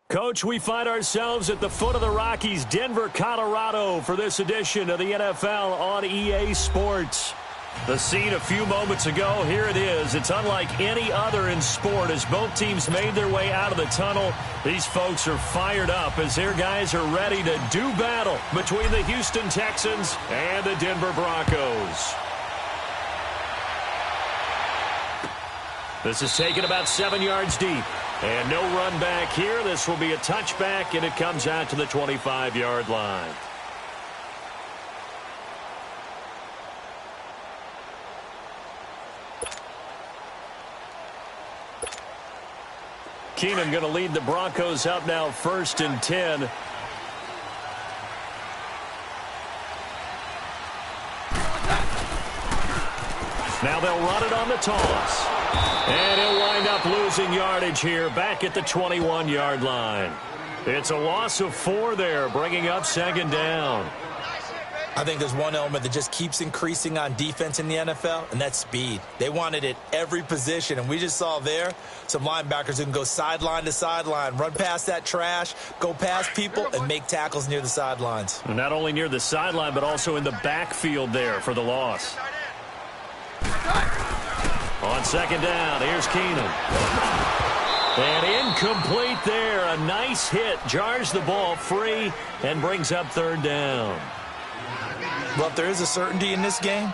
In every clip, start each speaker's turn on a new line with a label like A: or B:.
A: Coach, we find ourselves at the foot of the Rockies, Denver, Colorado, for this edition of the NFL on EA Sports. The scene a few moments ago, here it is. It's unlike any other in sport as both teams made their way out of the tunnel. These folks are fired up as their guys are ready to do battle between the Houston Texans and the Denver Broncos. This is taken about 7 yards deep. And no run back here. This will be a touchback, and it comes out to the 25-yard line. Keenum going to lead the Broncos up now 1st and 10. Now they'll run it on the toss. And he'll wind up losing yardage here back at the 21-yard line. It's a loss of 4 there, bringing up 2nd down.
B: I think there's one element that just keeps increasing on defense in the NFL, and that's speed. They want it at every position, and we just saw there some linebackers who can go sideline to sideline, run past that trash, go past people, and make tackles near the sidelines.
A: Not only near the sideline, but also in the backfield there for the loss. On 2nd down, here's Keenum. And incomplete there. A nice hit. Jars the ball free and brings up 3rd down.
B: Well, if there is a certainty in this game,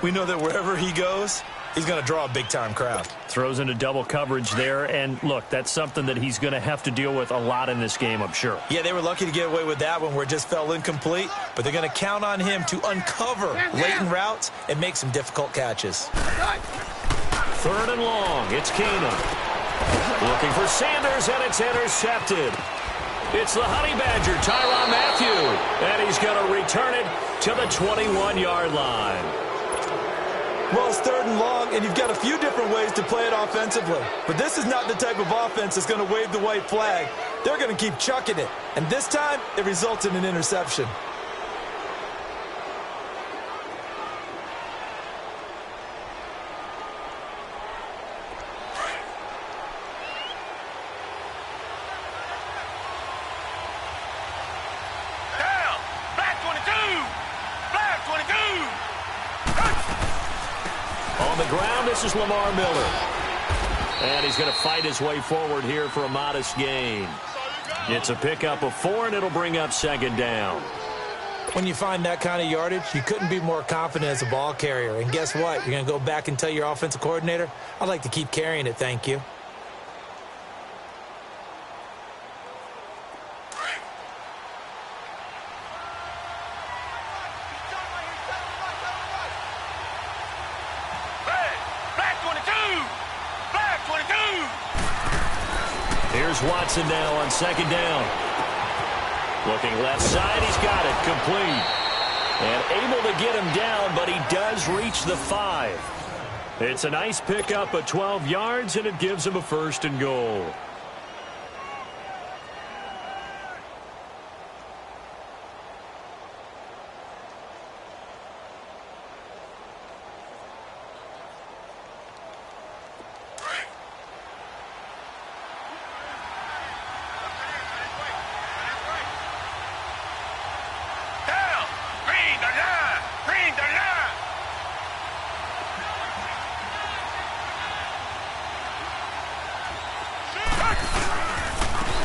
B: we know that wherever he goes, he's going to draw a big-time crowd.
A: Throws into double coverage there. And, look, that's something that he's going to have to deal with a lot in this game, I'm sure.
B: Yeah, they were lucky to get away with that one where it just fell incomplete. But they're going to count on him to uncover latent routes and make some difficult catches.
A: 3rd and long. It's Keenum. Looking for Sanders, and it's intercepted. It's the Honey Badger, Tyrann Mathieu. And he's going to return it to the 21-yard line.
B: Well, it's 3rd and long, and you've got a few different ways to play it offensively. But this is not the type of offense that's going to wave the white flag. They're going to keep chucking it. And this time, it results in an interception.
A: On the ground, this is Lamar Miller. And he's going to fight his way forward here for a modest gain. It's a pickup of 4, and it'll bring up 2nd down.
B: When you find that kind of yardage, you couldn't be more confident as a ball carrier. And guess what? You're going to go back and tell your offensive coordinator, I'd like to keep carrying it, thank you.
A: Here's Watson now on 2nd down. Looking left side, he's got it complete. And able to get him down, but he does reach the 5. It's a nice pickup of 12 yards, and it gives him a 1st and goal.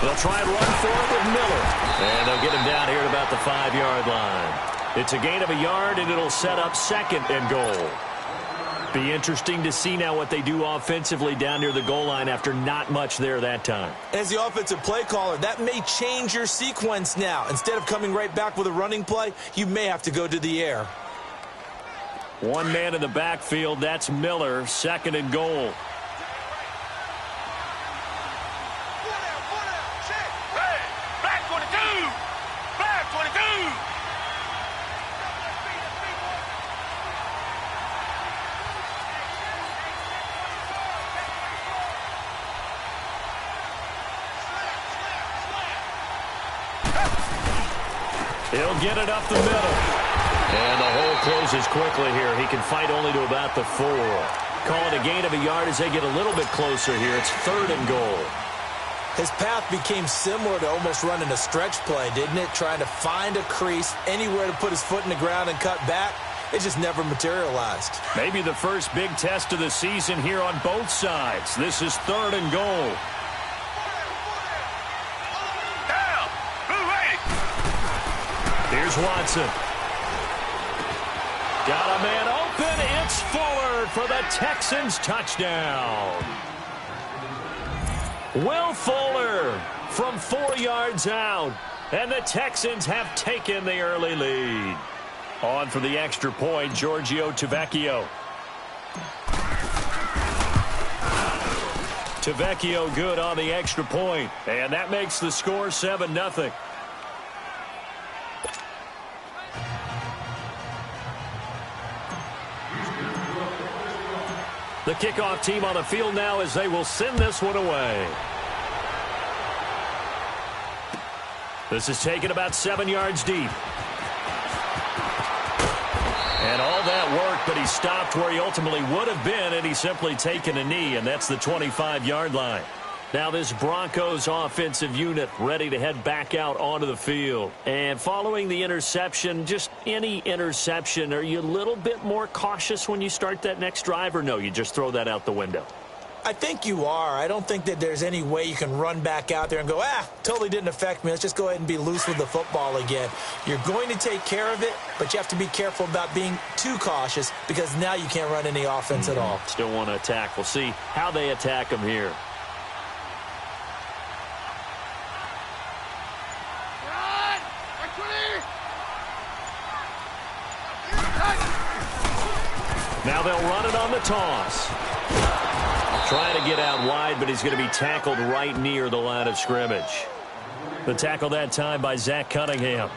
A: They'll try and run for it with Miller. And they'll get him down here at about the 5-yard line. It's a gain of a yard, and it'll set up 2nd and goal. Be interesting to see now what they do offensively down near the goal line after not much there that time.
B: As the offensive play caller, that may change your sequence now. Instead of coming right back with a running play, you may have to go to the air.
A: One man in the backfield, that's Miller, 2nd and goal. He'll get it up the middle. And the hole closes quickly here. He can fight only to about the 4. Call it a gain of a yard as they get a little bit closer here. It's 3rd and goal.
B: His path became similar to almost running a stretch play, didn't it? Trying to find a crease, anywhere to put his foot in the ground and cut back. It just never materialized.
A: Maybe the first big test of the season here on both sides. This is 3rd and goal. Here's Watson. Got a man open. It's Fuller for the Texans touchdown. Will Fuller from 4 yards out. And the Texans have taken the early lead. On for the extra point, Giorgio Tavecchio. Tavecchio good on the extra point. And that makes the score 7-0. The kickoff team on the field now as they will send this one away. This is taken about 7 yards deep. And all that work, but he stopped where he ultimately would have been, and he's simply taken a knee, and that's the 25-yard line. Now this Broncos offensive unit ready to head back out onto the field. And following the interception, just any interception, are you a little bit more cautious when you start that next drive, or no, you just throw that out the window?
B: I think you are. I don't think that there's any way you can run back out there and go, totally didn't affect me. Let's just go ahead and be loose with the football again. You're going to take care of it, but you have to be careful about being too cautious because now you can't run any offense at all.
A: Still want to attack. We'll see how they attack him here. Now they'll run it on the toss. Trying to get out wide, but he's going to be tackled right near the line of scrimmage. The tackle that time by Zach Cunningham.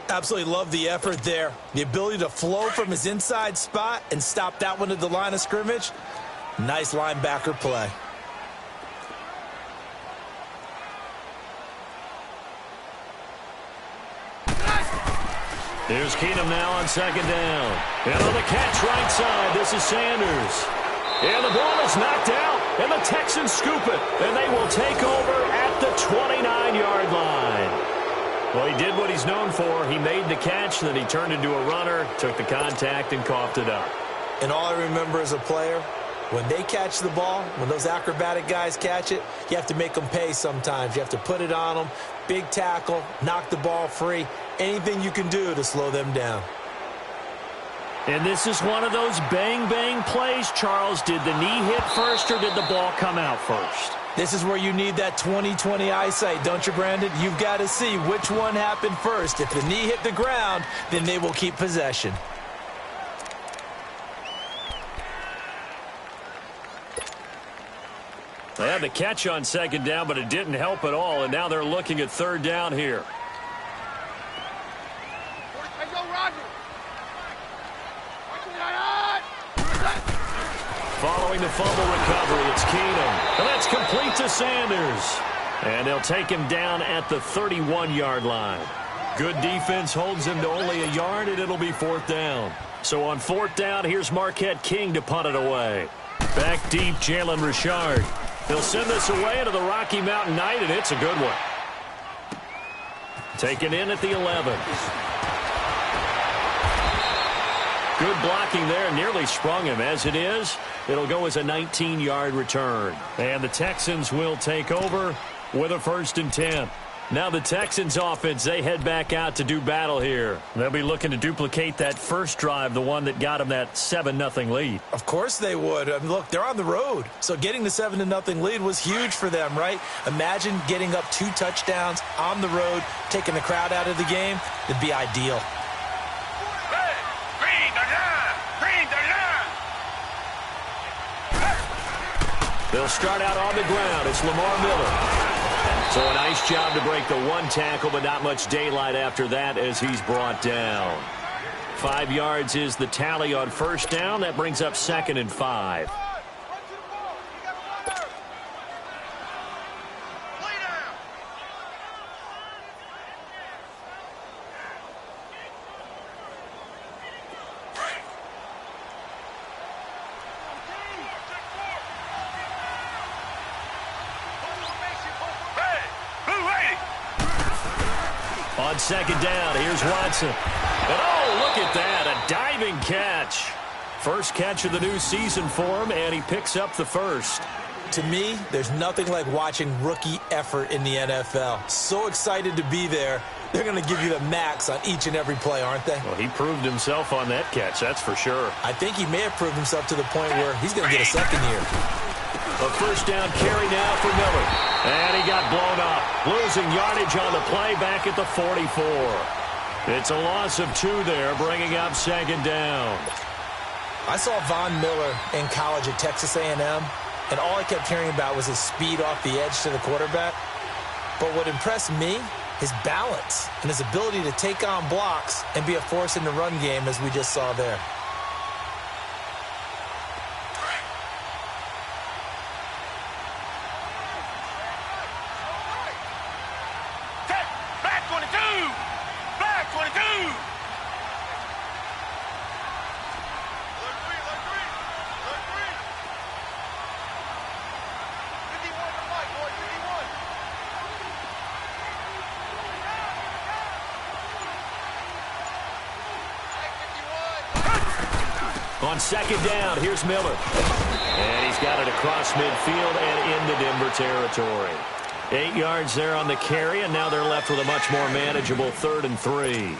B: Absolutely love the effort there. The ability to flow from his inside spot and stop that one at the line of scrimmage. Nice linebacker play.
A: Here's Keenum now on 2nd down. And on the catch right side, this is Sanders. And the ball is knocked out, and the Texans scoop it. And they will take over at the 29-yard line. Well, he did what he's known for. He made the catch, then he turned into a runner, took the contact, and coughed it up.
B: And all I remember as a player, when they catch the ball, when those acrobatic guys catch it, you have to make them pay sometimes. You have to put it on them, big tackle, knock the ball free, anything you can do to slow them down.
A: And this is one of those bang-bang plays, Charles. Did the knee hit first or did the ball come out first?
B: This is where you need that 20/20 eyesight, don't you, Brandon? You've got to see which one happened first. If the knee hit the ground, then they will keep possession.
A: They had the catch on 2nd down, but it didn't help at all, and now they're looking at 3rd down here. Following the fumble recovery, it's Keenum. And that's complete to Sanders. And they'll take him down at the 31-yard line. Good defense holds him to only a yard, and it'll be 4th down. So on 4th down, here's Marquette King to punt it away. Back deep, Jalen Richard. He'll send this away into the Rocky Mountain Night, and it's a good one. Taken in at the 11. Good blocking there, nearly sprung him. As it is, it'll go as a 19-yard return. And the Texans will take over with a 1st and 10. Now the Texans offense, they head back out to do battle here. They'll be looking to duplicate that first drive, the one that got them that 7-0 lead.
B: Of course they would. I mean, look, they're on the road. So getting the 7-0 lead was huge for them, right? Imagine getting up 2 touchdowns on the road, taking the crowd out of the game. It'd be ideal.
A: They'll start out on the ground. It's Lamar Miller. So a nice job to break the 1 tackle, but not much daylight after that as he's brought down. 5 yards is the tally on 1st down. That brings up 2nd and 5. on second down. Here's Watson. And oh, look at that, a diving catch. First catch of the new season for him, and he picks up the first.
B: To me, there's nothing like watching rookie effort in the NFL. So excited to be there. They're going to give you the max on each and every play, aren't they?
A: Well, he proved himself on that catch, that's for sure.
B: I think he may have proved himself to the point where he's going to get a second year.
A: A first down carry now for Miller. And he got blown up. Losing yardage on the play back at the 44. It's a loss of 2 there, bringing up second down.
B: I saw Von Miller in college at Texas A&M, and all I kept hearing about was his speed off the edge to the quarterback. But what impressed me, his balance and his ability to take on blocks and be a force in the run game, as we just saw there.
A: On second down, here's Miller. And he's got it across midfield and into Denver territory. 8 yards there on the carry, and now they're left with a much more manageable 3rd and 3.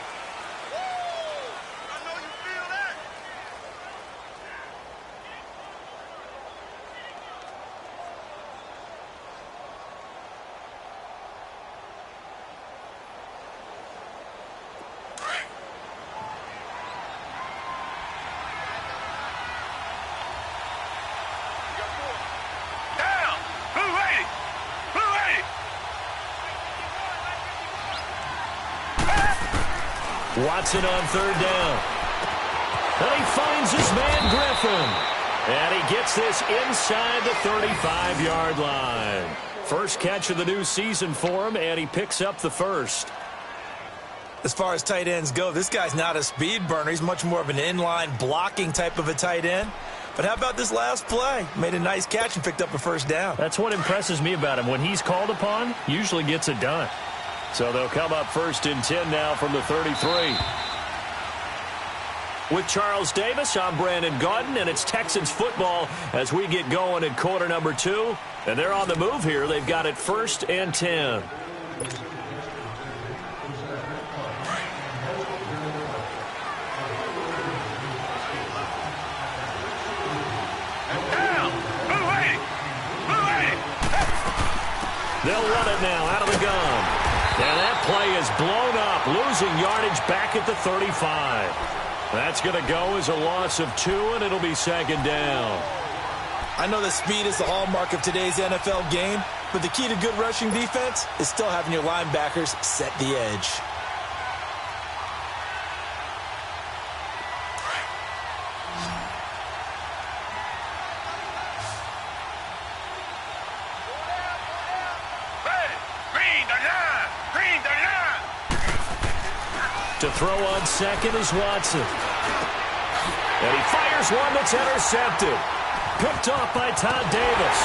A: Watson on 3rd down. And he finds his man Griffin. And he gets this inside the 35-yard line. First catch of the new season for him, and he picks up the first.
B: As far as tight ends go, this guy's not a speed burner. He's much more of an inline blocking type of a tight end. But how about this last play? Made a nice catch and picked up a first down.
A: That's what impresses me about him. When he's called upon, usually gets it done. So they'll come up 1st and 10 now from the 33. With Charles Davis, I'm Brandon Gaudin, and it's Texans football as we get going in quarter number 2. And they're on the move here. They've got it 1st and 10. They'll run it now out of the gun. And that play is blown up, losing yardage back at the 35. That's going to go as a loss of 2, and it'll be second down.
B: I know that speed is the hallmark of today's NFL game, but the key to good rushing defense is still having your linebackers set the edge.
A: To throw on second is Watson. And he fires one that's intercepted. Picked off by Todd Davis.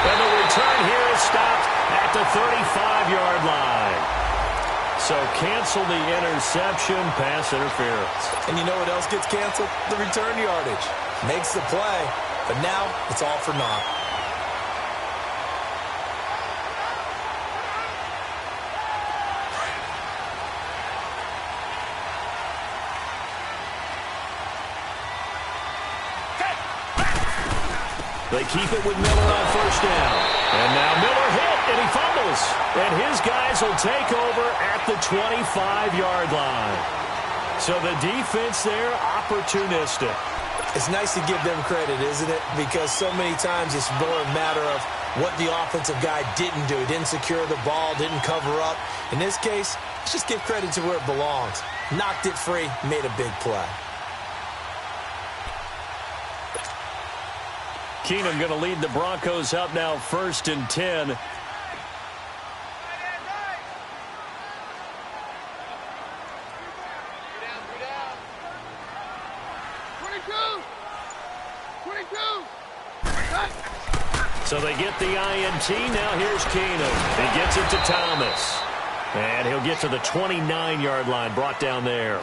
A: And the return here is stopped at the 35-yard line. So cancel the interception, pass interference.
B: And you know what else gets canceled? The return yardage. Makes the play, but now it's all for naught.
A: They keep it with Miller on 1st down. And now Miller hit, and he fumbles. And his guys will take over at the 25-yard line. So the defense there, opportunistic.
B: It's nice to give them credit, isn't it? Because so many times it's more a matter of what the offensive guy didn't do. He didn't secure the ball, didn't cover up. In this case, let's just give credit to where it belongs. Knocked it free, made a big play.
A: Keenum going to lead the Broncos up now 1st and 10. So they get the INT. Now here's Keenum. He gets it to Thomas. And he'll get to the 29-yard line, brought down there.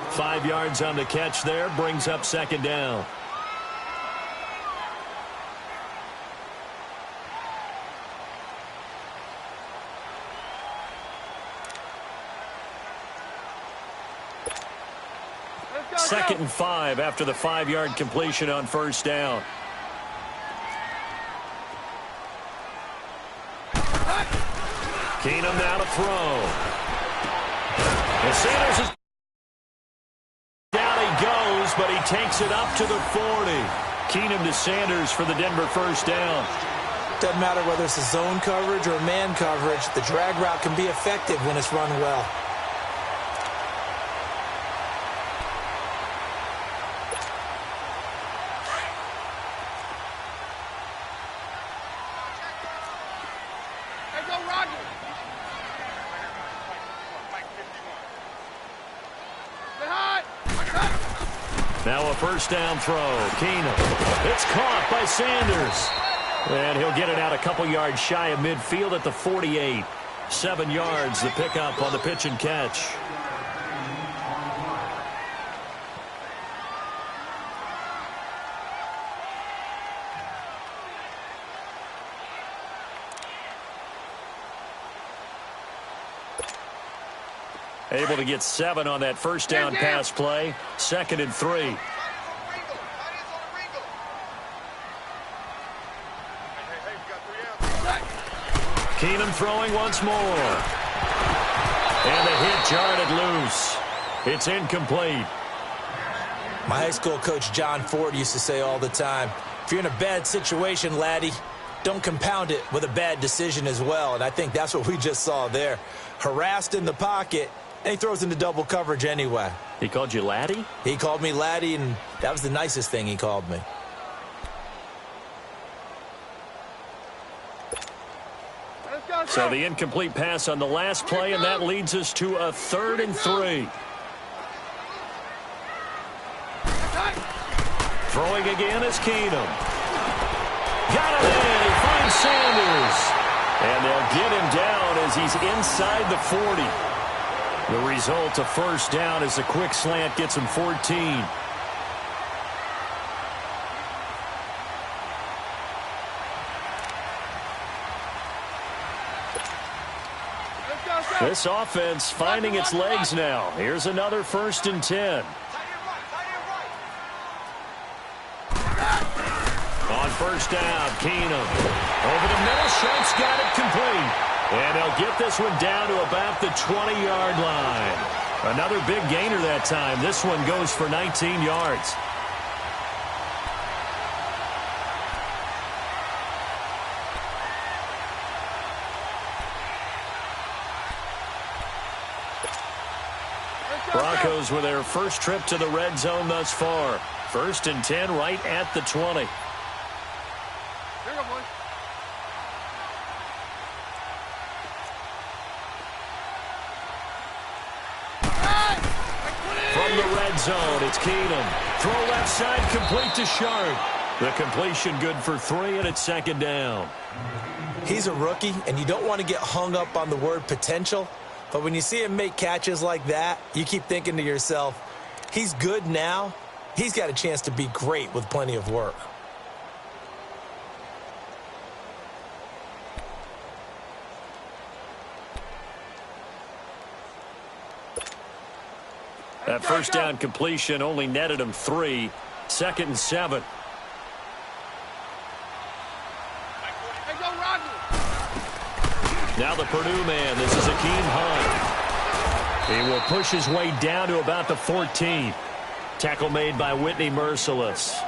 A: 5 yards on the catch there, brings up second down. Second and 5 after the 5-yard completion on first down. Keenum now to throw. And Sanders is down he goes, but he takes it up to the 40. Keenum to Sanders for the Denver first down.
B: Doesn't matter whether it's a zone coverage or man coverage, the drag route can be effective when it's run well.
A: Now a first down throw. Keenum. It's caught by Sanders. And he'll get it out a couple yards shy of midfield at the 48. 7 yards, the pickup on the pitch and catch. Able to get 7 on that first down pass play. 2nd and 3. Keenum throwing once more. And the hit jarred it loose. It's incomplete.
B: My high school coach John Ford used to say all the time, if you're in a bad situation, laddie, don't compound it with a bad decision as well. And I think that's what we just saw there. Harassed in the pocket. And he throws into double coverage anyway.
A: He called you laddie?
B: He called me laddie, and that was the nicest thing he called me.
A: So the incomplete pass on the last play, and that leads us to a 3rd and 3. Throwing again is Keenum. Got it in. He finds Sanders. And they'll get him down as he's inside the 40. The result, a first down as a quick slant gets him 14. This offense finding its legs now. Here's another 1st and 10. On first down, Keenum. Over the middle, Schultz got it complete. And they'll get this one down to about the 20-yard line. Another big gainer that time. This one goes for 19 yards. Broncos with their first trip to the red zone thus far. 1st and 10 right at the 20. From the red zone, it's Keenum. Throw left side, complete to Sharp. The completion good for 3, and it's 2nd down.
B: He's a rookie, and you don't want to get hung up on the word potential. But when you see him make catches like that, you keep thinking to yourself, he's good now. He's got a chance to be great with plenty of work.
A: That first down completion only netted him 3. 2nd and 7. Now the Purdue man. This is Akeem Hunt. He will push his way down to about the 14. Tackle made by Whitney Merciless.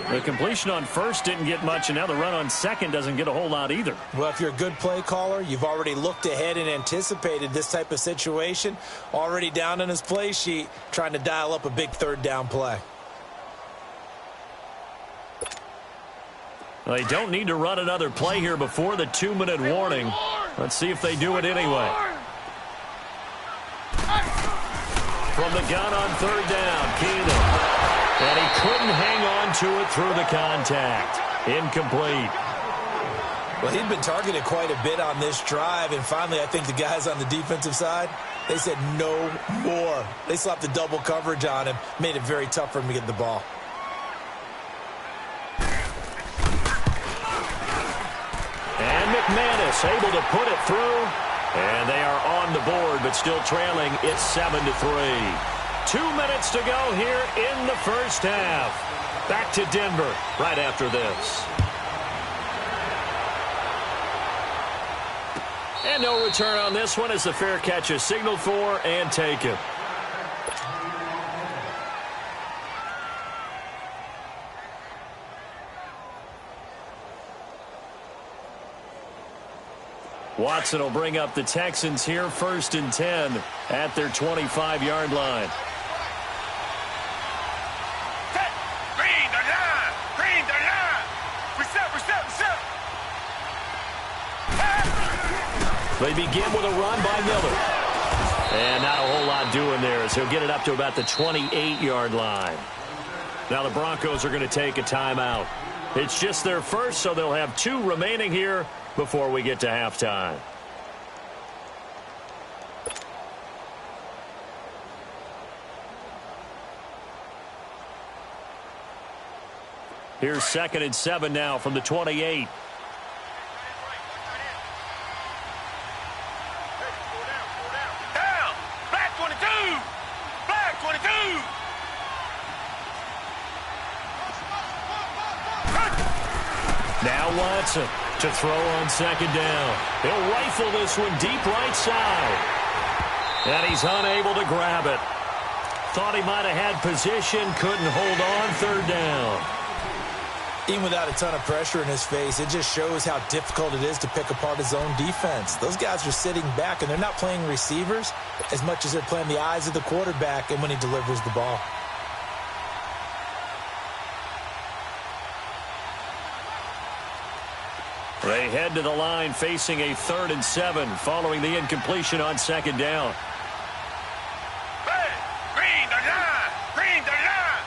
A: The completion on first didn't get much, and now the run on second doesn't get a whole lot either.
B: Well, if you're a good play caller, you've already looked ahead and anticipated this type of situation. Already down on his play sheet, trying to dial up a big 3rd down play.
A: They don't need to run another play here before the 2-minute warning. Let's see if they do it anyway. From the gun on 3rd down, Keenum. And he couldn't hang on to it through the contact. Incomplete.
B: Well, he'd been targeted quite a bit on this drive, and finally I think the guys on the defensive side, they said no more. They slapped the double coverage on him, made it very tough for him to get the ball.
A: And McManus able to put it through. And they are on the board, but still trailing. It's 7-3. 2 minutes to go here in the first half. Back to Denver right after this. And no return on this one as the fair catch is signaled for and taken. Watson will bring up the Texans here 1st and 10 at their 25-yard line.
C: Green the line! Green the line! Reset!
A: They begin with a run by Miller. And not a whole lot doing there as he'll get it up to about the 28-yard line. Now the Broncos are going to take a timeout. It's just their first, so they'll have 2 remaining here before we get to halftime. Here's 2nd and 7 now from the 28.
C: Down! Black 22! Black 22!
A: Now Watson to throw on 2nd down. He'll rifle this one deep right side. And he's unable to grab it. Thought he might have had position, couldn't hold on 3rd down.
B: Even without a ton of pressure in his face, it just shows how difficult it is to pick apart his own defense. Those guys are sitting back, and they're not playing receivers as much as they're playing the eyes of the quarterback and when he delivers the ball.
A: They head to the line facing a 3rd and 7 following the incompletion on 2nd down.
C: Hey! Green the line! Green the line!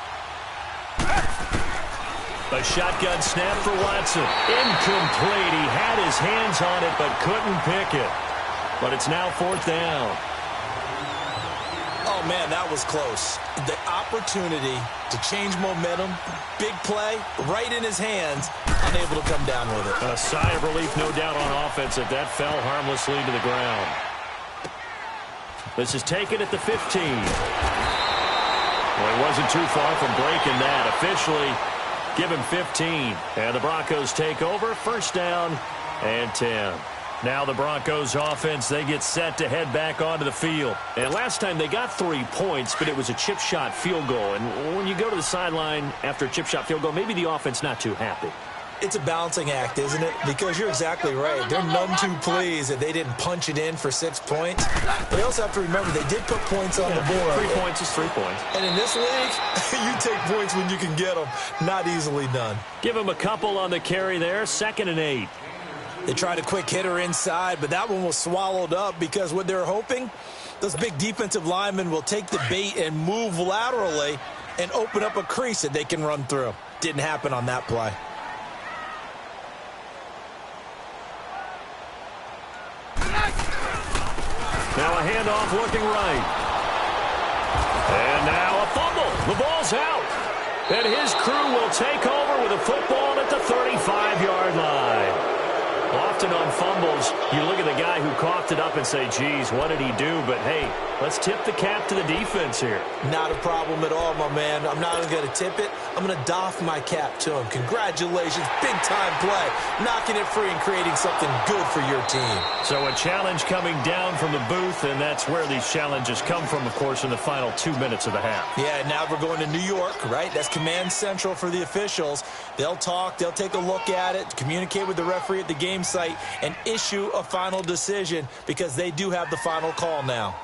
A: A shotgun snap for Watson. Incomplete. He had his hands on it but couldn't pick it. But it's now 4th down.
B: Oh, man, that was close. The opportunity to change momentum, big play, right in his hands, unable to come down with it.
A: A sigh of relief, no doubt, on offense if that fell harmlessly to the ground. This is taken at the 15. Well, he wasn't too far from breaking that. Officially, give him 15. And the Broncos take over, 1st down and 10. Now the Broncos offense, they get set to head back onto the field. And last time they got 3 points, but it was a chip shot field goal. And when you go to the sideline after a chip shot field goal, maybe the offense not too happy.
B: It's a balancing act, isn't it? Because you're exactly right. They're none too pleased that they didn't punch it in for 6 points. But you also have to remember they did put points on the board.
A: 3 points is 3 points.
B: And in this league, you take points when you can get them. Not easily done.
A: Give him a couple on the carry there. 2nd and 8.
B: They tried a quick hitter inside, but that one was swallowed up because what they're hoping, those big defensive linemen will take the bait and move laterally and open up a crease that they can run through. Didn't happen on that play.
A: Now a handoff looking right. And now a fumble. The ball's out. And his crew will take over with a football at the 35-yard line. Often on fumbles, you look at the guy who coughed it up and say, geez, what did he do? But, hey, let's tip the cap to the defense here.
B: Not a problem at all, my man. I'm not even going to tip it. I'm going to doff my cap to him. Congratulations. Big-time play. Knocking it free and creating something good for your team.
A: So a challenge coming down from the booth, and that's where these challenges come from, of course, in the final 2 minutes of the half.
B: Yeah, now we're going to New York, right? That's command central for the officials. They'll talk. They'll take a look at it, communicate with the referee at the game site, and issue a final decision because they do have the final call now.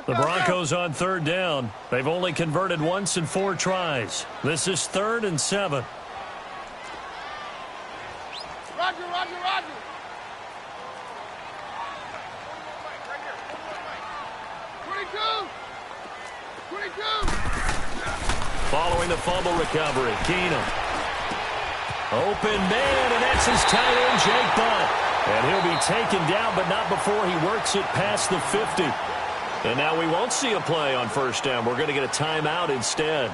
A: The Broncos on 3rd down. They've only converted once in 4 tries. This is 3rd and 7.
C: Roger! 22!
A: throwing the fumble recovery. Keenum. Open man, and that's his tight end, Jake Butt. And he'll be taken down, but not before he works it past the 50. And now we won't see a play on first down. We're going to get a timeout instead,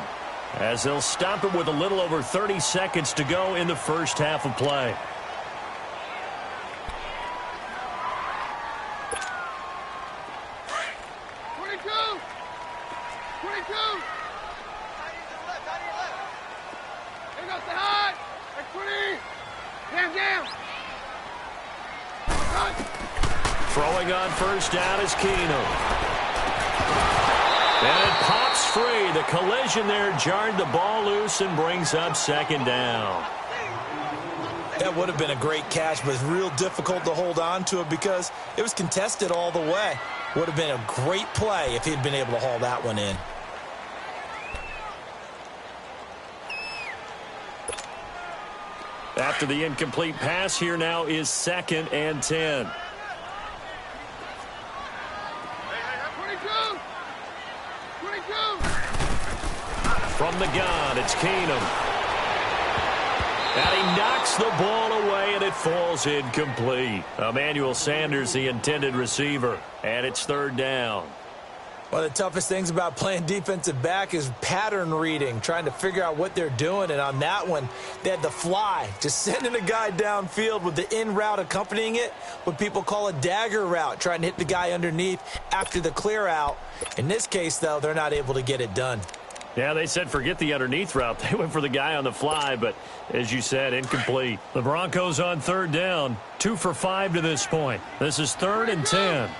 A: as they'll stop it with a little over 30 seconds to go in the first half of play. Throwing on first down is Keenum. And it pops free. The collision there jarred the ball loose and brings up second down.
B: That would have been a great catch, but it's real difficult to hold on to it because it was contested all the way. Would have been a great play if he'd been able to haul that one in.
A: After the incomplete pass, here now is 2nd and 10. From the gun, it's Keenum. And he knocks the ball away, and it falls incomplete. Emmanuel Sanders, the intended receiver, and it's 3rd down.
B: One of the toughest things about playing defensive back is pattern reading, trying to figure out what they're doing. And on that one, they had the fly, just sending a guy downfield with the in route accompanying it, what people call a dagger route, trying to hit the guy underneath after the clear out. In this case, though, they're not able to get it done.
A: Yeah, they said forget the underneath route. They went for the guy on the fly, but as you said, incomplete. The Broncos on 3rd down, 2 for 5 to this point. This is 3rd and 10.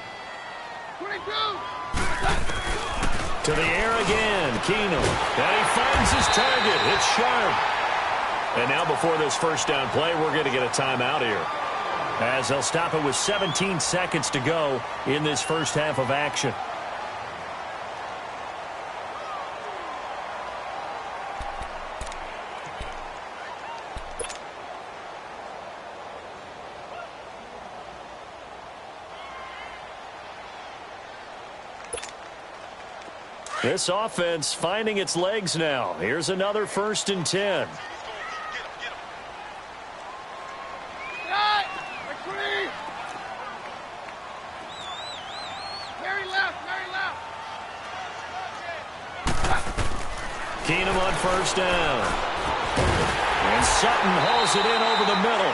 A: To the air again, Keenum. And he finds his target. It's sharp. And now before this first down play, we're going to get a timeout here, as they'll stop it with 17 seconds to go in this first half of action. This offense finding its legs now. Here's another 1st and 10. Keenum on 1st down. And Sutton hauls it in over the middle.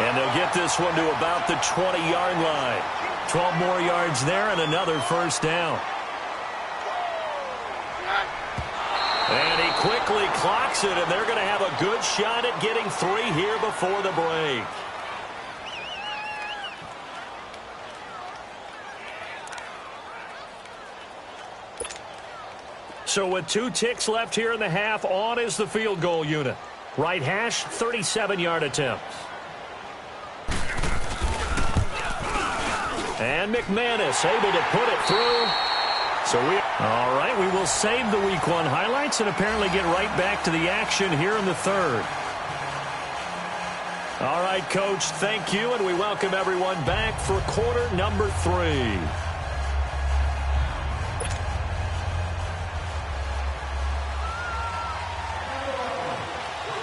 A: And they'll get this one to about the 20-yard line. 12 more yards there and another 1st down. And he quickly clocks it, and they're going to have a good shot at getting 3 here before the break. So with 2 ticks left here in the half, on is the field goal unit. Right hash, 37-yard attempt. And McManus able to put it through. All right, we will save the Week 1 highlights and apparently get right back to the action here in the 3rd. All right, Coach, thank you, and we welcome everyone back for quarter number 3.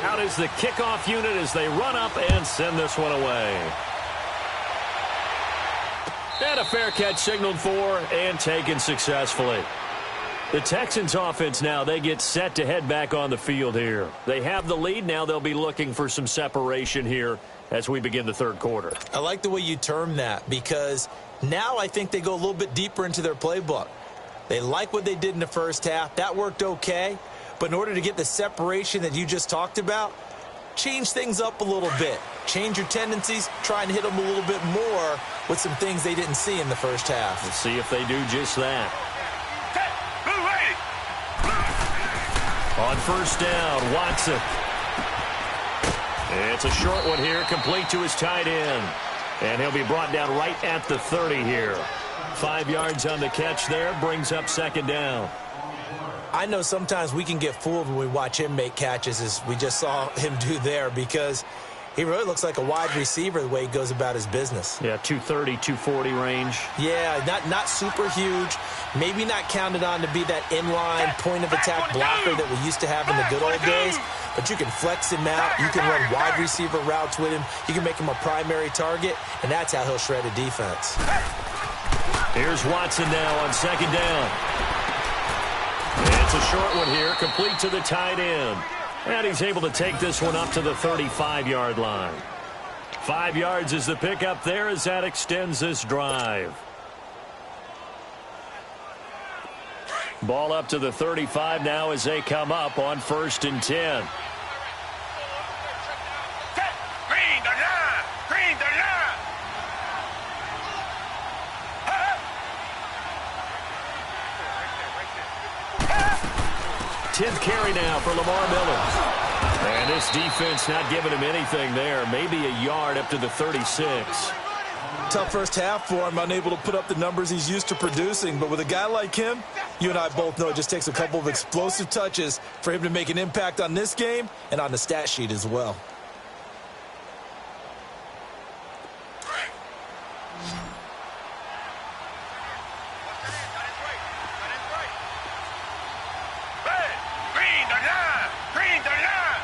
A: Out is the kickoff unit as they run up and send this one away. And a fair catch signaled for and taken successfully. The Texans offense now, they get set to head back on the field here. They have the lead. Now they'll be looking for some separation here as we begin the 3rd quarter.
B: I like the way you term that, because now I think they go a little bit deeper into their playbook. They like what they did in the first half. That worked okay. But in order to get the separation that you just talked about, change things up a little bit. Change your tendencies, try and hit them a little bit more with some things they didn't see in the first half.
A: We'll see if they do just that. On 1st down, Watson. It's a short one here, complete to his tight end. And he'll be brought down right at the 30 here. 5 yards on the catch there, brings up 2nd down.
B: I know sometimes we can get fooled when we watch him make catches, as we just saw him do there, because He really looks like a wide receiver the way he goes about his business.
A: Yeah, 230, 240 range.
B: Yeah, not super huge. Maybe not counted on to be that inline point-of-attack blocker that we used to have in the good old days. But you can flex him out. You can run wide receiver routes with him. You can make him a primary target, and that's how he'll shred a defense.
A: Here's Watson now on second down. It's a short one here, complete to the tight end. And he's able to take this one up to the 35-yard line. 5 yards is the pickup there as that extends this drive. Ball up to the 35 now as they come up on 1st and 10.
C: Green the line! Green the line!
A: 10th carry now for Lamar Miller. And this defense not giving him anything there. Maybe a yard up to the 36.
B: Tough first half for him, unable to put up the numbers he's used to producing. But with a guy like him, you and I both know it just takes a couple of explosive touches for him to make an impact on this game and on the stat sheet as well.
C: Green the line! Green the line!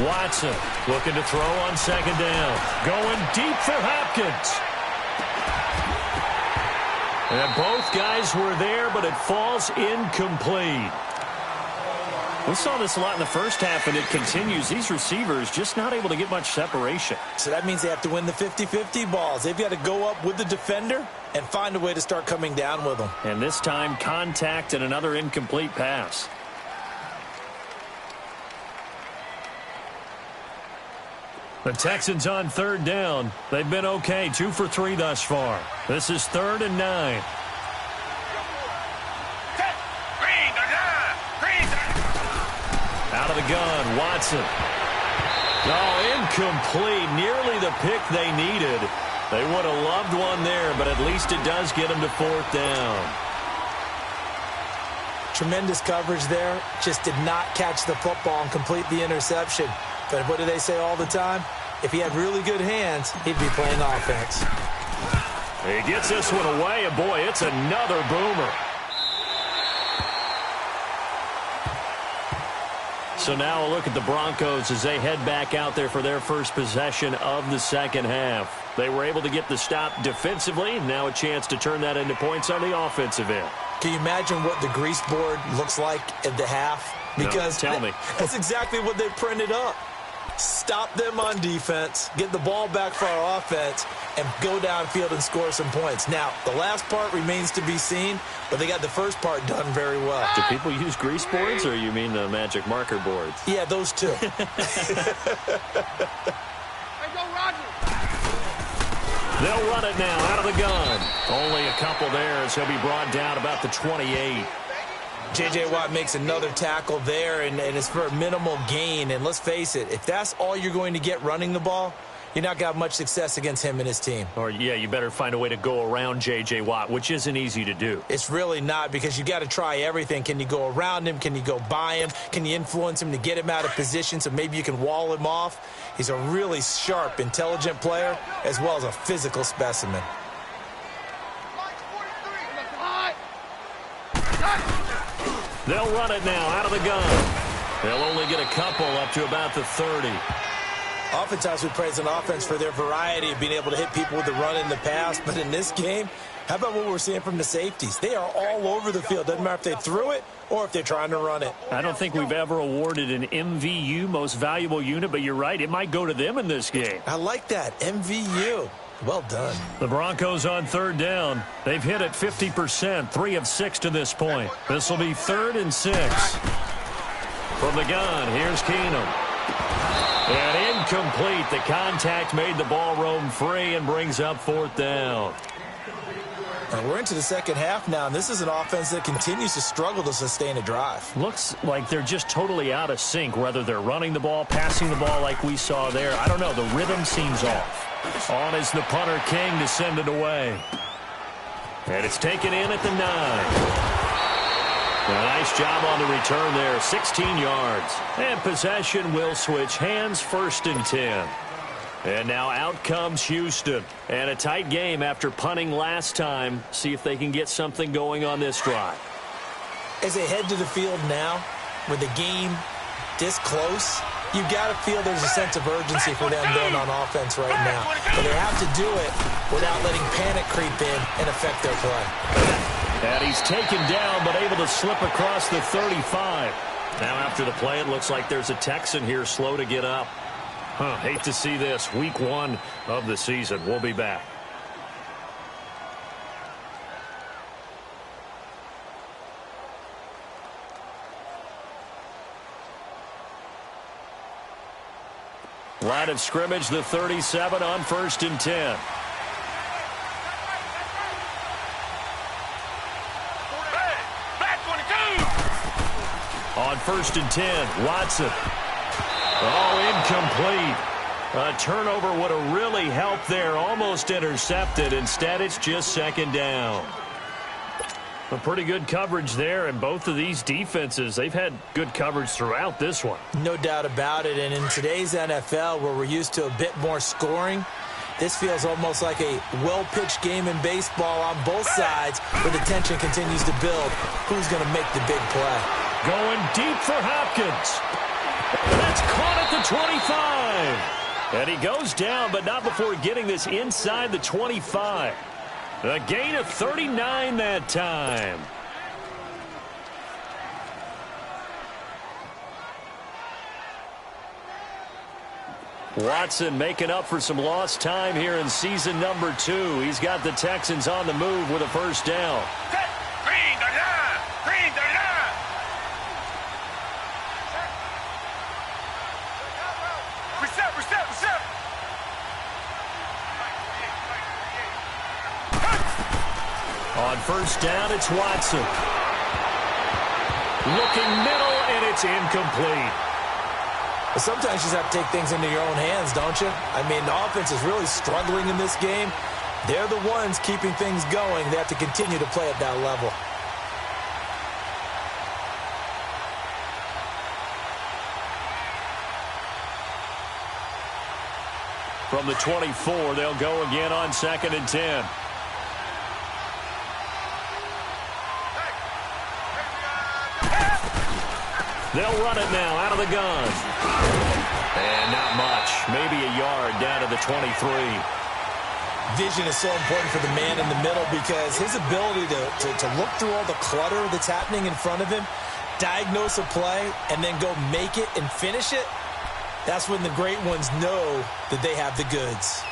A: Watson looking to throw on second down. Going deep for Hopkins. And both guys were there, but it falls incomplete. We saw this a lot in the first half, and it continues. These receivers just not able to get much separation.
B: So that means they have to win the 50-50 balls. They've got to go up with the defender and find a way to start coming down with them.
A: And this time, contact and another incomplete pass. The Texans on third down. They've been okay, 2 for 3 thus far. This is 3rd and 9. Out of the gun, Watson. Oh, incomplete. Nearly the pick they needed. They would have loved one there, but at least it does get them to 4th down.
B: Tremendous coverage there. Just did not catch the football and complete the interception. But what do they say all the time? If he had really good hands, he'd be playing offense.
A: He gets this one away, and boy, it's another boomer. So now a look at the Broncos as they head back out there for their first possession of the second half. They were able to get the stop defensively. Now a chance to turn that into points on the offensive end.
B: Can you imagine what the grease board looks like at the half? Because
A: no, tell me.
B: That's exactly what they printed up. Stop them on defense, get the ball back for our offense, and go downfield and score some points. Now, the last part remains to be seen, but they got the first part done very well.
A: Do people use grease boards, or you mean the magic marker boards?
B: Yeah, those two.
A: They'll run it now out of the gun. Only a couple there as he'll be brought down about the 28.
B: J.J. Watt makes another tackle there, and it's for a minimal gain. And let's face it, if that's all you're going to get running the ball, you're not going to have much success against him and his team.
A: Or, yeah, you better find a way to go around J.J. Watt, which isn't easy to do.
B: It's really not, because you got to try everything. Can you go around him? Can you go by him? Can you influence him to get him out of position so maybe you can wall him off? He's a really sharp, intelligent player, as well as a physical specimen.
A: They'll run it now out of the gun. They'll only get a couple up to about the 30.
B: Oftentimes we praise an offense for their variety of being able to hit people with the run in the pass, but in this game, how about what we're seeing from the safeties? They are all over the field. Doesn't matter if they threw it or if they're trying to run it.
A: I don't think we've ever awarded an MVU, most valuable unit, but you're right, it might go to them in this game.
B: I like that, MVU. Well done.
A: The Broncos on third down. They've hit it 50%, 3 of 6 to this point. This will be 3rd and 6. From the gun, here's Keenum. And incomplete. The contact made the ball roam free and brings up 4th down.
B: And we're into the second half now, and this is an offense that continues to struggle to sustain a drive.
A: Looks like they're just totally out of sync, whether they're running the ball, passing the ball like we saw there. I don't know. The rhythm seems off. On is the punter, King, to send it away. And it's taken in at the 9. A nice job on the return there, 16 yards. And possession will switch hands, 1st and 10. And now out comes Houston. And a tight game after punting last time. See if they can get something going on this drive.
B: As they head to the field now, with the game this close, you've got to feel there's a sense of urgency for them going on offense right now. But they have to do it without letting panic creep in and affect their play.
A: And he's taken down, but able to slip across the 35. Now after the play, it looks like there's a Texan here slow to get up. Hate to see this. Week 1 of the season. We'll be back. Line of scrimmage, the 37 on 1st and 10. On 1st and 10, Watson. Oh, incomplete. A turnover would have really helped there. Almost intercepted. Instead, it's just 2nd down. A pretty good coverage there, and both of these defenses, they've had good coverage throughout this one.
B: No doubt about it, and in today's NFL, where we're used to a bit more scoring, this feels almost like a well-pitched game in baseball on both sides, where the tension continues to build. Who's going to make the big play?
A: Going deep for Hopkins. That's caught at the 25. And he goes down, but not before getting this inside the 25. A gain of 39 that time. Watson making up for some lost time here in season number 2. He's got the Texans on the move with a 1st down.
C: Green the line! Green the line! Reset!
A: On 1st down, it's Watson. Looking middle, and it's incomplete.
B: Sometimes you just have to take things into your own hands, don't you? I mean, the offense is really struggling in this game. They're the ones keeping things going. They have to continue to play at that level.
A: From the 24, they'll go again on 2nd and 10. They'll run it now out of the gun. And not much. Maybe a yard down to the 23.
B: Vision is so important for the man in the middle because his ability to look through all the clutter that's happening in front of him, diagnose a play, and then go make it and finish it, that's when the great ones know that they have the goods.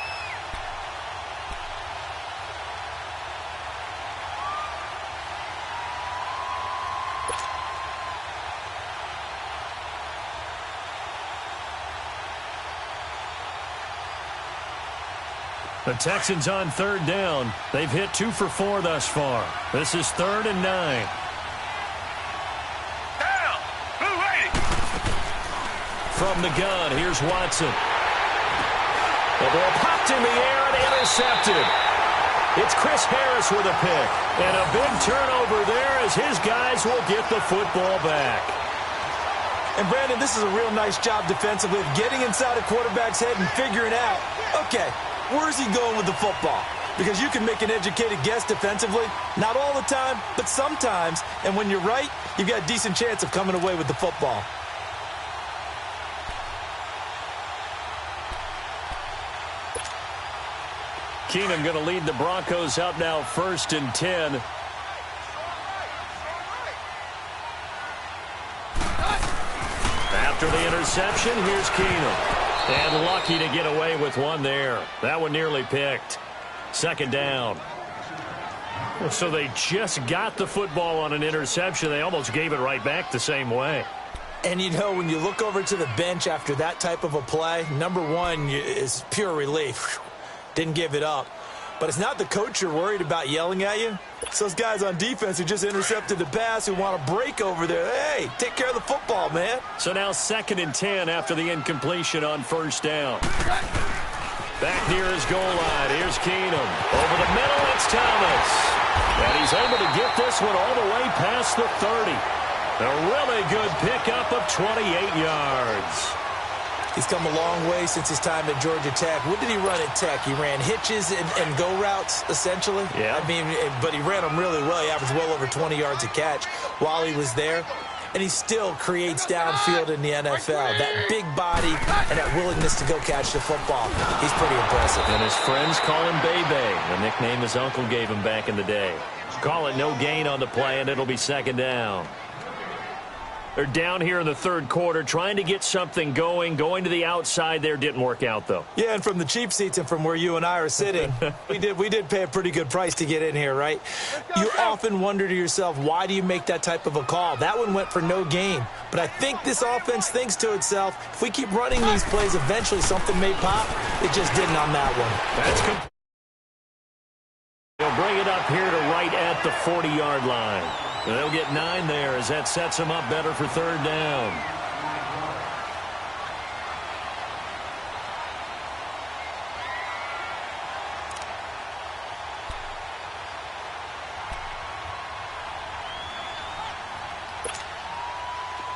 A: The Texans on 3rd down. They've hit 2 for 4 thus far. This is 3rd and 9.
C: Down! Blue waiting!
A: From the gun, here's Watson. The ball popped in the air and intercepted. It's Chris Harris with a pick. And a big turnover there as his guys will get the football back.
B: And, Brandon, this is a real nice job defensively of getting inside a quarterback's head and figuring out, okay, where's he going with the football? Because you can make an educated guess defensively. Not all the time, but sometimes. And when you're right, you've got a decent chance of coming away with the football.
A: Keenum going to lead the Broncos up now 1st and 10. After the interception, here's Keenum. And lucky to get away with one there. That one nearly picked. 2nd down. So they just got the football on an interception. They almost gave it right back the same way.
B: And, you know, when you look over to the bench after that type of a play, number one is pure relief. Didn't give it up. But it's not the coach you're worried about yelling at you. It's those guys on defense who just intercepted the pass who want to break over there. Hey, take care of the football, man.
A: So now 2nd and 10 after the incompletion on 1st down. Back near his goal line. Here's Keenum. Over the middle, it's Thomas. And he's able to get this one all the way past the 30. A really good pickup of 28 yards.
B: He's come a long way since his time at Georgia Tech. What did he run at Tech? He ran hitches and go routes, essentially.
A: Yeah.
B: I mean, but he ran them really well. He averaged well over 20 yards a catch while he was there. And he still creates downfield in the NFL. That big body and that willingness to go catch the football. He's pretty impressive.
A: And his friends call him Bebe, the nickname his uncle gave him back in the day. Call it no gain on the play, and it'll be second down. They're down here in the third quarter, trying to get something going to the outside there. Didn't work out, though.
B: Yeah, and from the cheap seats and from where you and I are sitting, we did pay a pretty good price to get in here, right? You often wonder to yourself, why do you make that type of a call? That one went for no gain. But I think this offense thinks to itself, if we keep running these plays, eventually something may pop. It just didn't on that one.
A: That's complete. They'll bring it up here to right at the 40-yard line. They'll get 9 there as that sets them up better for third down.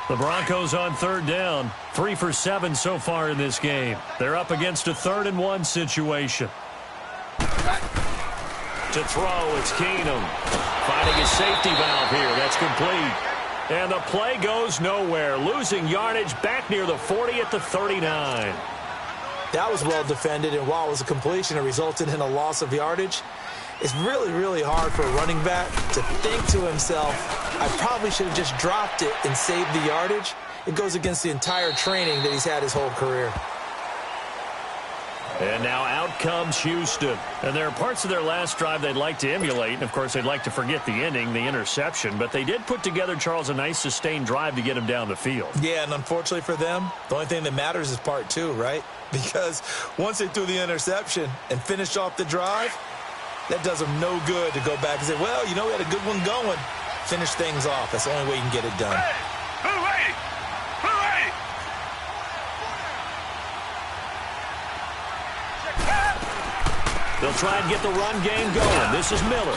A: The Broncos on third down, 3 for 7 so far in this game. They're up against a 3rd and 1 situation. To throw, it's Keenum. Finding his safety valve here. That's complete. And the play goes nowhere. Losing yardage back near the 40 at the 39.
B: That was well defended, and while it was a completion, it resulted in a loss of yardage. It's really, really hard for a running back to think to himself, I probably should have just dropped it and saved the yardage. It goes against the entire training that he's had his whole career.
A: And now out comes Houston. And there are parts of their last drive they'd like to emulate. And, of course, they'd like to forget the ending, the interception. But they did put together, Charles, a nice sustained drive to get him down the field.
B: Yeah, and unfortunately for them, the only thing that matters is part 2, right? Because once they threw the interception and finished off the drive, that does them no good to go back and say, well, you know, we had a good one going. Finish things off. That's the only way you can get it done.
A: They'll try and get the run game going. This is Miller.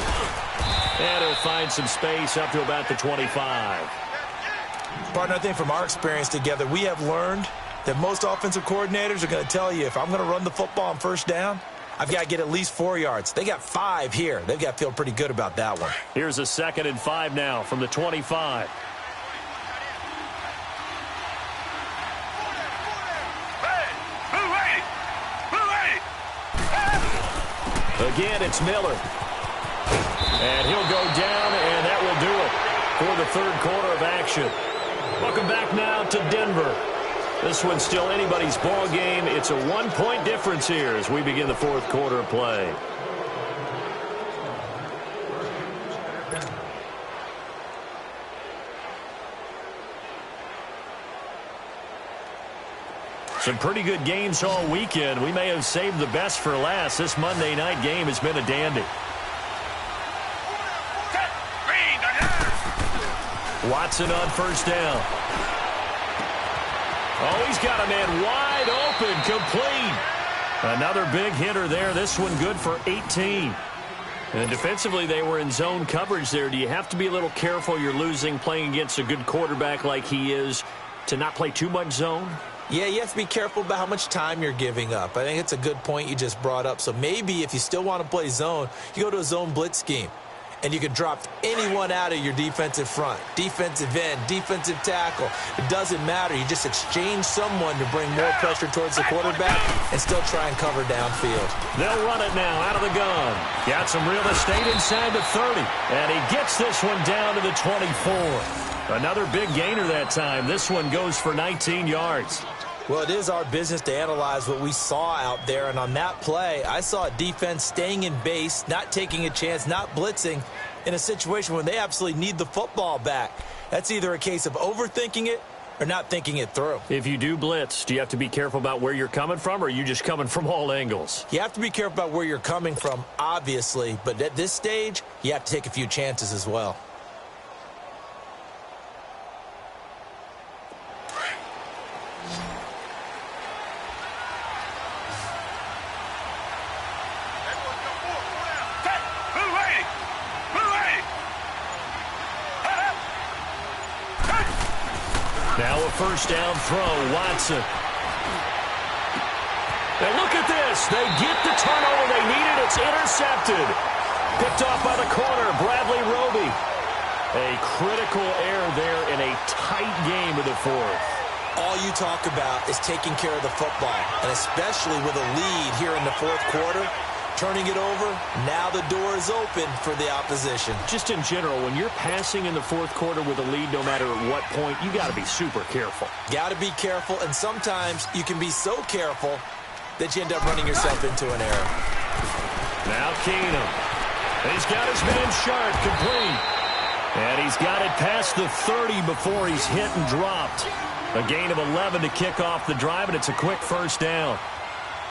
A: And he'll find some space up to about the 25.
B: Partner, I think from our experience together, we have learned that most offensive coordinators are going to tell you, if I'm going to run the football on first down, I've got to get at least 4 yards. They got 5 here. They've got to feel pretty good about that one.
A: Here's a 2nd and 5 now from the 25. Again, it's Miller. And he'll go down, and that will do it for the third quarter of action. Welcome back now to Denver. This one's still anybody's ball game. It's a 1-point difference here as we begin the fourth quarter of play. Some pretty good games all weekend. We may have saved the best for last. This Monday night game has been a dandy. Watson on first down. Oh, he's got a man wide open, complete. Another big hitter there. This one good for 18. And defensively, they were in zone coverage there. Do you have to be a little careful? You're losing playing against a good quarterback like he is to not play too much zone?
B: Yeah, you have to be careful about how much time you're giving up. I think it's a good point you just brought up. So maybe if you still want to play zone, you go to a zone blitz scheme. And you can drop anyone out of your defensive front, defensive end, defensive tackle. It doesn't matter. You just exchange someone to bring more pressure towards the quarterback and still try and cover downfield.
A: They'll run it now out of the gun. Got some real estate inside the 30. And he gets this one down to the 24. Another big gainer that time. This one goes for 19 yards.
B: Well, it is our business to analyze what we saw out there, and on that play, I saw a defense staying in base, not taking a chance, not blitzing, in a situation where they absolutely need the football back. That's either a case of overthinking it or not thinking it through.
A: If you do blitz, do you have to be careful about where you're coming from, or are you just coming from all angles?
B: You have to be careful about where you're coming from, obviously, but at this stage, you have to take a few chances as well.
A: Now a first down throw, Watson. And look at this. They get the turnover they needed. It's intercepted. Picked off by the corner, Bradley Roby. A critical error there in a tight game of the fourth.
B: All you talk about is taking care of the football, and especially with a lead here in the fourth quarter, turning it over, now the door is open for the opposition.
A: Just in general, when you're passing in the fourth quarter with a lead, no matter at what point, you got to be super careful.
B: Got to be careful, and sometimes you can be so careful that you end up running yourself into an error.
A: Now Keenum. He's got his man Sharp complete. And he's got it past the 30 before he's hit and dropped. A gain of 11 to kick off the drive, and it's a quick first down.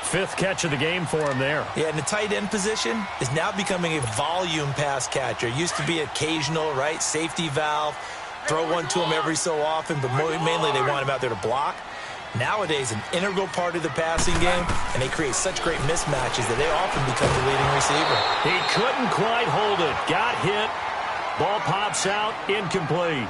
A: Fifth catch of the game for him there.
B: Yeah, and the tight end position is now becoming a volume pass catcher. Used to be occasional, right, safety valve, throw one to him every so often, but mainly they want him out there to block. Nowadays, an integral part of the passing game, and they create such great mismatches that they often become the leading receiver.
A: He couldn't quite hold it. Got hit. Ball pops out, incomplete.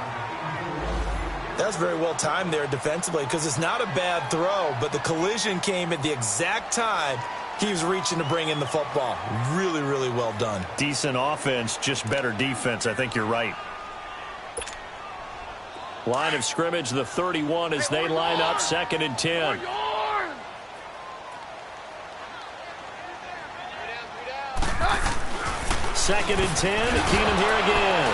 B: That was very well timed there defensively because it's not a bad throw, but the collision came at the exact time he was reaching to bring in the football. Really, really well done.
A: Decent offense, just better defense. I think you're right. Line of scrimmage, the 31 as they line up, 2nd and 10. Second and 10. Keenum here again.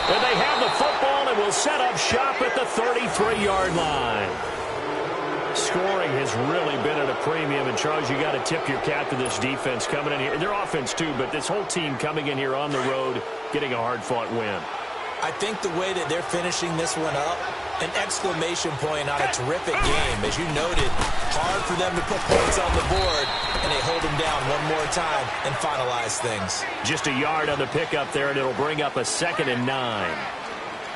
A: And they have the football and will set up shop at the 33-yard line. Scoring has really been at a premium. And, Charles, you got to tip your cap to this defense coming in here. Their offense, too, but this whole team coming in here on the road, getting a hard-fought win.
B: I think the way that they're finishing this one up, an exclamation point on a terrific game. As you noted, hard for them to put points on the board, and they hold them down one more time and finalize things.
A: Just a yard on the pickup there, and it'll bring up a 2nd and 9.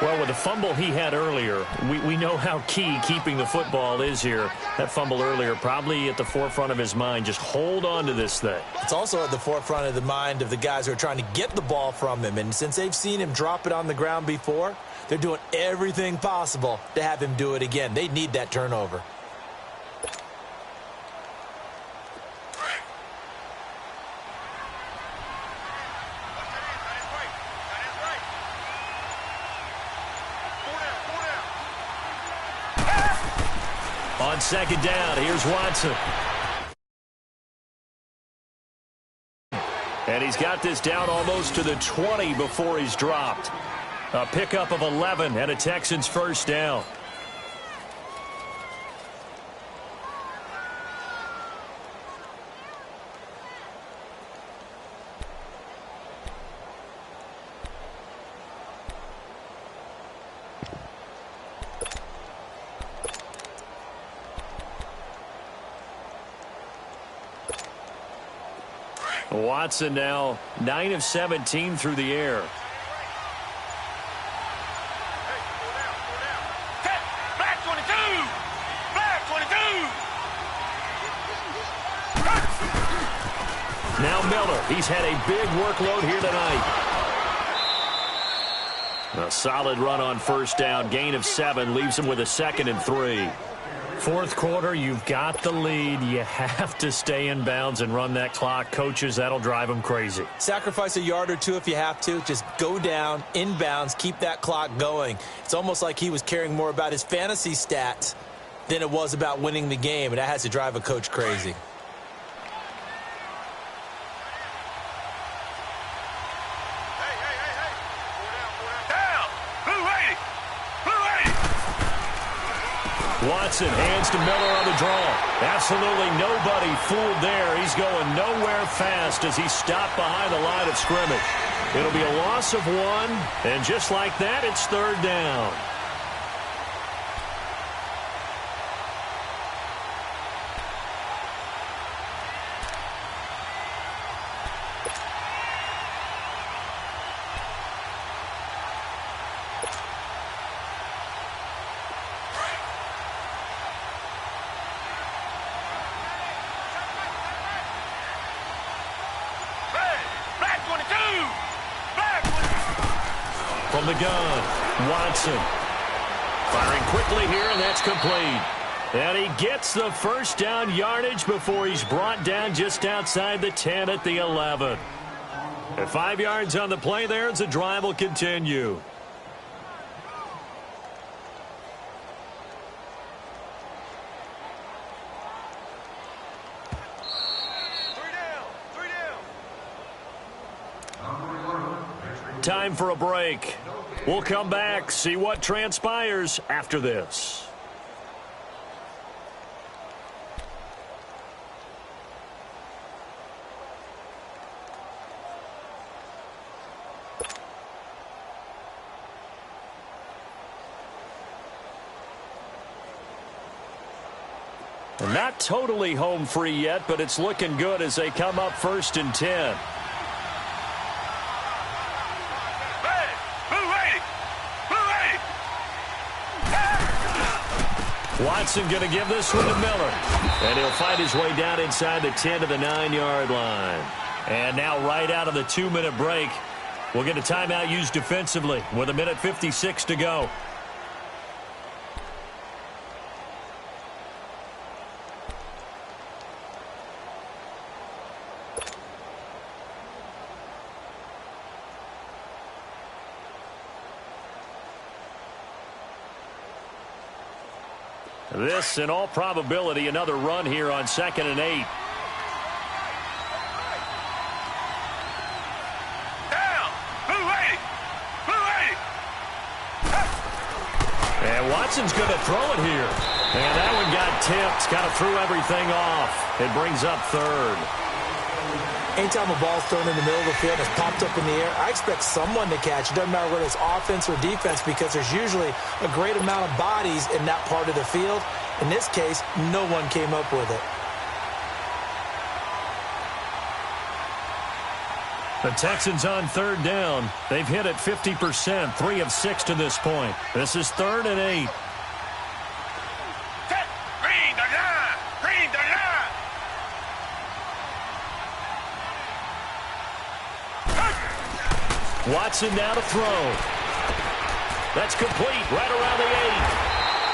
A: Well, with the fumble he had earlier, we know how key keeping the football is here. That fumble earlier probably at the forefront of his mind. Just hold on to this thing.
B: It's also at the forefront of the mind of the guys who are trying to get the ball from him. And since they've seen him drop it on the ground before, they're doing everything possible to have him do it again. They need that turnover.
A: On 2nd down, here's Watson. And he's got this down almost to the 20 before he's dropped. A pickup of 11 and a Texans first down. Watson now 9 of 17 through the air.
C: Black 22! Black 22!
A: Now Miller. He's had a big workload here tonight. A solid run on first down. Gain of 7 leaves him with a 2nd and 3. Fourth quarter, you've got the lead. You have to stay in bounds and run that clock. Coaches, that'll drive them crazy.
B: Sacrifice a yard or two if you have to. Just go down, in bounds, keep that clock going. It's almost like he was caring more about his fantasy stats than it was about winning the game, and that has to drive a coach crazy.
A: Watson hands to Miller on the draw. Absolutely nobody fooled there. He's going nowhere fast as he's stopped behind the line of scrimmage. It'll be a loss of 1, and just like that, it's 3rd down. From the gun, Watson. Firing quickly here, and that's complete. And he gets the first down yardage before he's brought down just outside the 10 at the 11. At 5 yards on the play there, the drive will continue. Time for a break. We'll come back, see what transpires after this. Not totally home free yet, but it's looking good as they come up 1st and 10. Watson going to give this one to Miller. And he'll fight his way down inside the 10 to the 9-yard line. And now right out of the 2-minute break, we'll get a timeout used defensively with 1:56 to go. This, in all probability, another run here on 2nd and 8.
C: Down! Blue 80! Blue 80!
A: And Watson's going to throw it here. And that one got tipped. Kind of threw everything off. It brings up 3rd.
B: Anytime a ball's thrown in the middle of the field and it's popped up in the air, I expect someone to catch. It doesn't matter whether it's offense or defense because there's usually a great amount of bodies in that part of the field. In this case, no one came up with it.
A: The Texans on 3rd down. They've hit it 50%, 3 of 6 to this point. This is 3rd and 8.
C: Set! Green the line! Green the line!
A: Watson now to throw. That's complete right around the 8.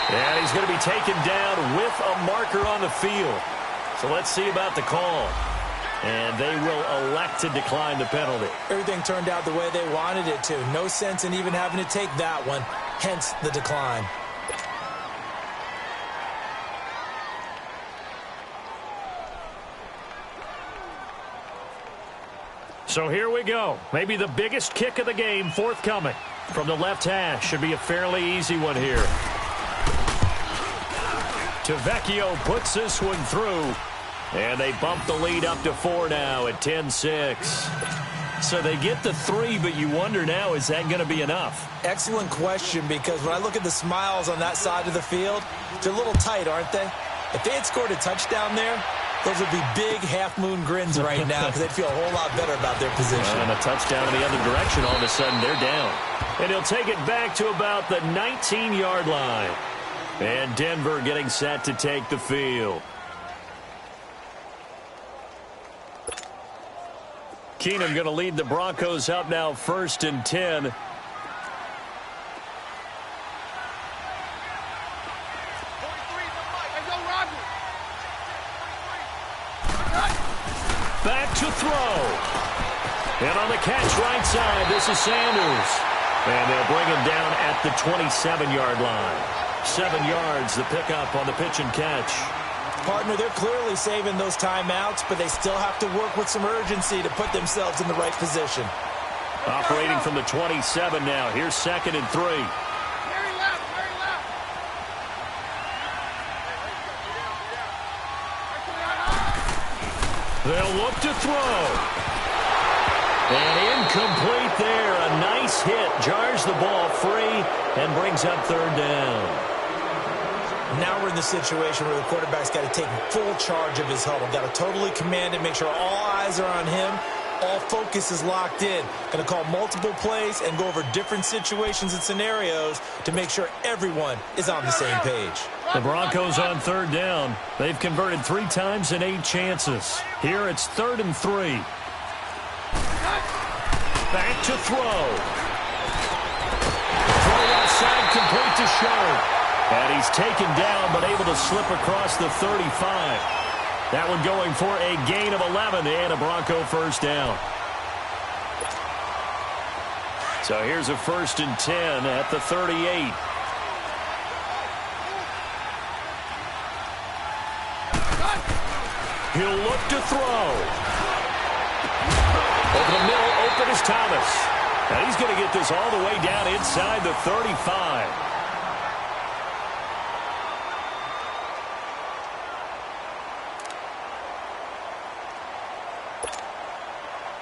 A: And he's going to be taken down with a marker on the field. So let's see about the call. And they will elect to decline the penalty.
B: Everything turned out the way they wanted it to. No sense in even having to take that one. Hence the decline.
A: So here we go. Maybe the biggest kick of the game forthcoming. From the left hash. Should be a fairly easy one here. Tavecchio puts this one through. And they bump the lead up to 4 now at 10-6. So they get the 3, but you wonder now, is that going to be enough?
B: Excellent question, because when I look at the smiles on that side of the field, they're a little tight, aren't they? If they had scored a touchdown there, those would be big half-moon grins right now because they'd feel a whole lot better about their position.
A: And a touchdown in the other direction, all of a sudden they're down. And he'll take it back to about the 19-yard line. And Denver getting set to take the field. Keenum going to lead the Broncos up now 1st and 10. Back to throw. And on the catch right side, this is Sanders. And they'll bring him down at the 27-yard line. 7 yards, the pickup on the pitch and catch.
B: Partner, they're clearly saving those timeouts, but they still have to work with some urgency to put themselves in the right position.
A: Operating from the 27 now. Here's 2nd and 3. They'll look to throw. And incomplete there. A nice hit. Jars the ball free and brings up 3rd down.
B: Now we're in the situation where the quarterback's got to take full charge of his huddle. Got to totally command it, make sure all eyes are on him. All focus is locked in. Going to call multiple plays and go over different situations and scenarios to make sure everyone is on the same page.
A: The Broncos on 3rd down. They've converted 3 times in 8 chances. Here it's 3rd and 3. Back to throw. Throw outside, complete to short. And he's taken down but able to slip across the 35. That one going for a gain of 11 and a Bronco first down. So here's a 1st and 10 at the 38. He'll look to throw. Over the middle, open is Thomas. And he's going to get this all the way down inside the 35.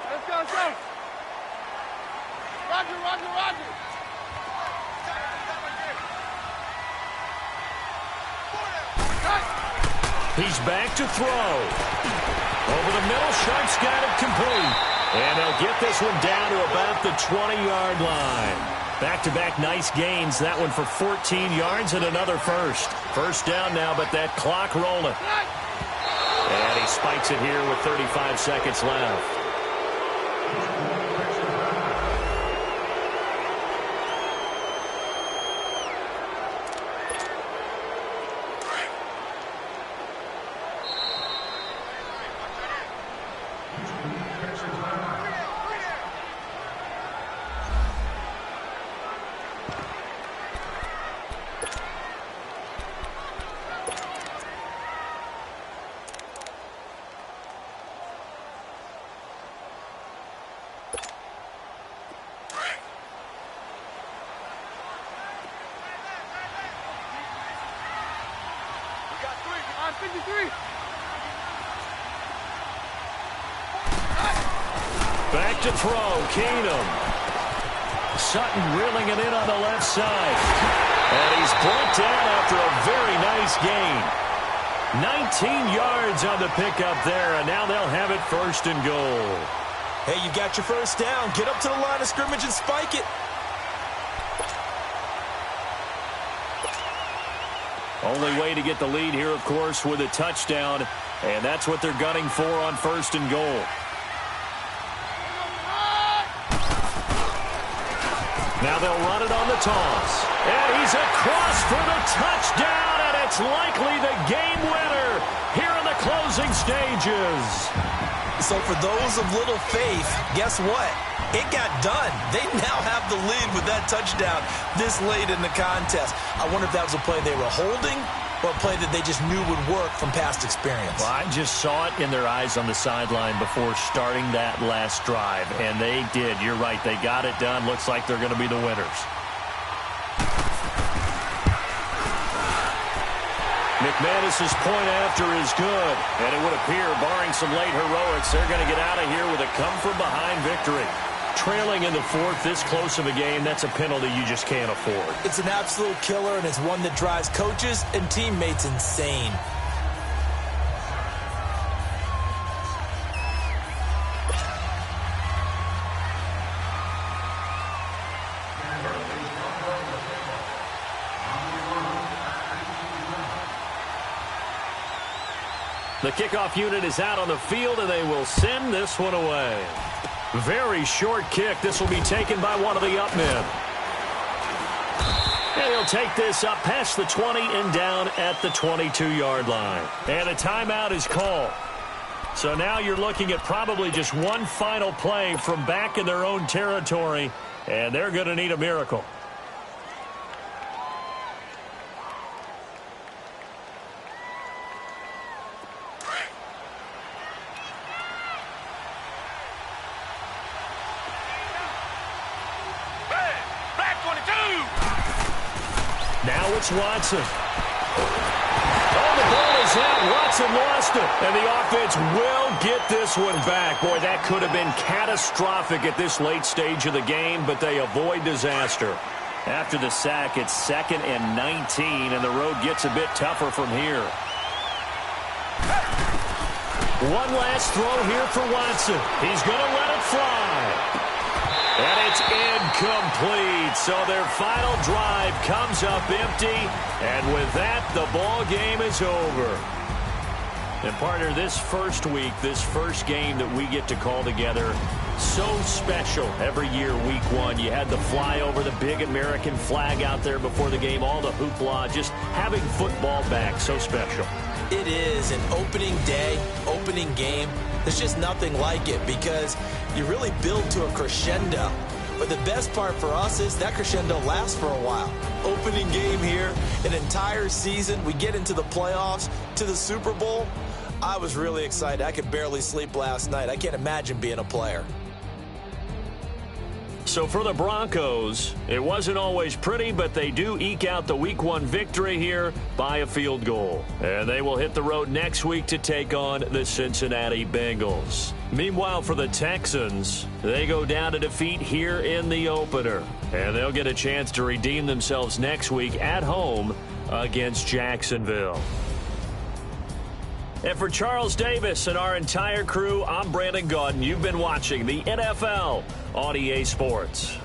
C: Let's go, let's go. Roger, roger, roger.
A: He's back to throw. Over the middle, Sharp's got it complete. And they'll get this one down to about the 20-yard line. Back-to-back nice gains. That one for 14 yards and another first. First down now, but that clock rolling. And he spikes it here with 35 seconds left. Back to throw, Keenum. Sutton reeling it in on the left side. And he's brought down after a very nice gain. 19 yards on the pickup there, and now they'll have it 1st and goal.
B: Hey, you got your first down. Get up to the line of scrimmage and spike it.
A: Only way to get the lead here, of course, with a touchdown. And that's what they're gunning for on 1st and goal. Now they'll run it on the toss. And he's across for the touchdown, and it's likely the game winner here in the closing stages.
B: So for those of little faith, guess what? It got done. They now have the lead with that touchdown this late in the contest. I wonder if that was a play they were holding or a play that they just knew would work from past experience.
A: Well, I just saw it in their eyes on the sideline before starting that last drive, and they did. You're right. They got it done. Looks like they're going to be the winners. McManus's point after is good, and it would appear, barring some late heroics, they're going to get out of here with a come-from-behind victory. Trailing in the 4th, this close of a game, that's a penalty you just can't afford.
B: It's an absolute killer, and it's one that drives coaches and teammates insane.
A: The kickoff unit is out on the field, and they will send this one away. Very short kick. This will be taken by one of the up men. And he'll take this up past the 20 and down at the 22-yard line. And a timeout is called. So now you're looking at probably just one final play from back in their own territory, and they're going to need a miracle. Now it's Watson. Oh, the ball is out. Watson lost it. And the offense will get this one back. Boy, that could have been catastrophic at this late stage of the game, but they avoid disaster. After the sack, it's 2nd and 19, and the road gets a bit tougher from here. One last throw here for Watson. He's going to let it fly. And it's incomplete. So their final drive comes up empty. And with that, the ball game is over. And partner, this first week, this first game that we get to call together, so special every year, week one. You had the flyover, the big American flag out there before the game, all the hoopla, just having football back, so special.
B: It is an opening day, opening game. There's just nothing like it because you really build to a crescendo. But the best part for us is that crescendo lasts for a while. Opening game here, an entire season. We get into the playoffs, to the Super Bowl. I was really excited. I could barely sleep last night. I can't imagine being a player.
A: So for the Broncos, it wasn't always pretty, but they do eke out the Week 1 victory here by a field goal. And they will hit the road next week to take on the Cincinnati Bengals. Meanwhile, for the Texans, they go down to defeat here in the opener. And they'll get a chance to redeem themselves next week at home against Jacksonville. And for Charles Davis and our entire crew, I'm Brandon Gaudin. You've been watching the NFL on EA Sports.